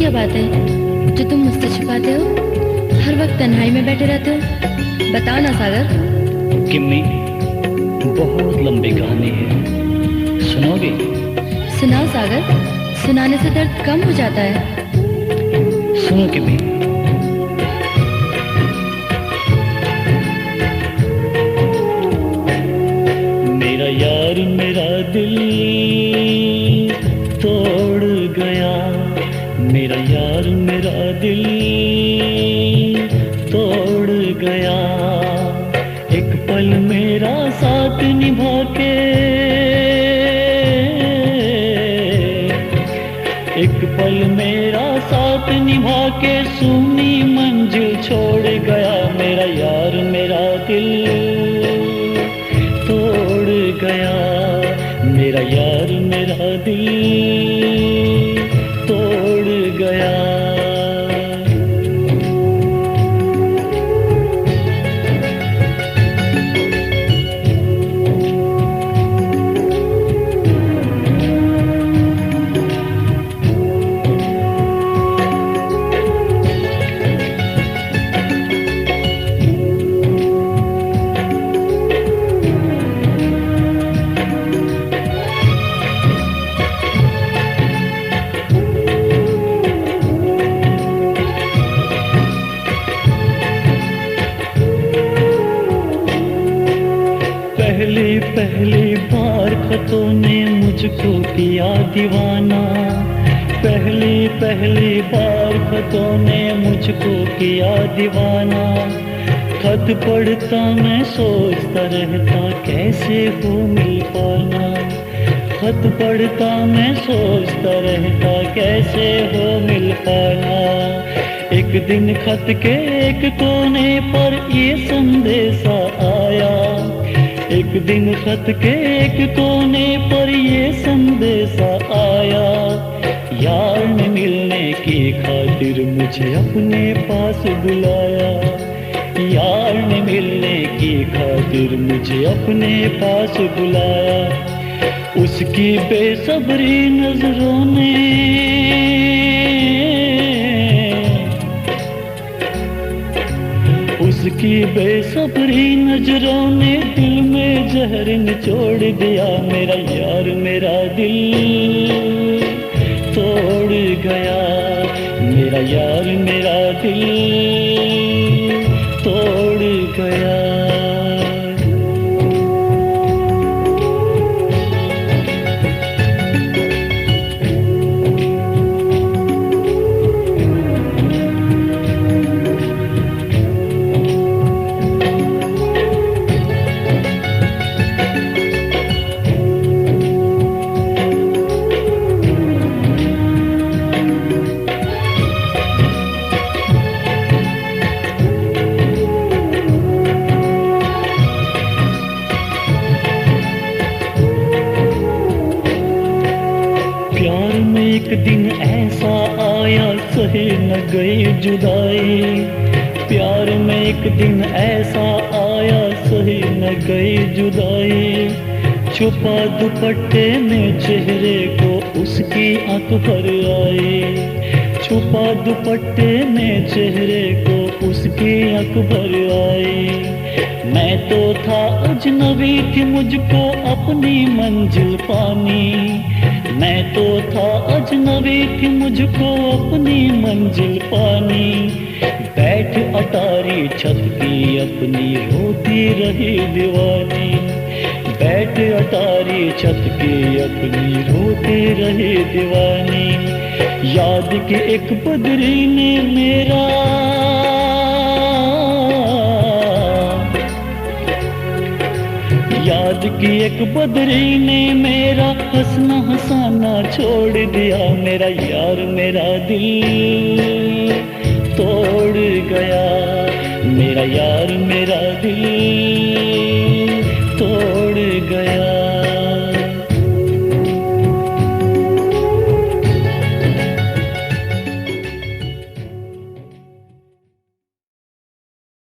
क्या बात है जो तुम मुझसे छिपाते हो? हर वक्त तन्हाई में बैठे रहते हो। बताओ ना सागर। किम्मी, बहुत लंबी कहानी है, सुनोगे? सुनाओ सागर, सुनाने से दर्द कम हो जाता है। सुनो किम्मी। मेरा यार मेरा दिल तोड़ गया, मेरा यार मेरा दिल तोड़ गया। एक पल मेरा साथ निभा के, एक पल मेरा साथ निभा के सुनी मंजिल छोड़ गया। मेरा यार मेरा दिल तोड़ गया, मेरा यार मेरा दिल तोड़ गया। पहली बार खतों ने मुझको किया दीवाना, पहली बार खतों ने मुझको किया दीवाना। खत पढ़ता मैं सोचता रहता कैसे हो मिल पाना, खत पढ़ता मैं सोचता रहता कैसे हो मिल पाना। एक दिन खत के एक कोने पर ये संदेशा आया, एक दिन खत के एक कोने पर ये संदेशा आया। यार ने मिलने की खातिर मुझे अपने पास बुलाया, यार ने मिलने की खातिर मुझे अपने पास बुलाया। उसकी बेसब्री नजरों ने, उसकी बेसब्री नजरों ने दिल में जहर निचोड़ दिया। मेरा यार मेरा दिल तोड़ गया, मेरा यार मेरा दिल तोड़ गया। एक दिन ऐसा आया सहे न गई जुदाई, प्यार में एक दिन ऐसा आया सहे न गई जुदाई। छुपा दुपट्टे में चेहरे को उसकी आंख भर आई, छुपा दुपट्टे में चेहरे को उसकी आंख भर आई। मैं तो था अजनबी थी मुझको अपनी मंजिल पानी, मैं तो था अजनबी थी मुझको अपनी मंजिल पानी। बैठ अटारी छत की अपनी रोती रही दीवानी, बैठ अटारी छत की अपनी रोती रही दीवानी। याद की एक बदरी ने मेरा, याद की एक बदरी ने मेरा हंसना हंसाना छोड़ दिया। मेरा यार मेरा दिल तोड़ गया, मेरा यार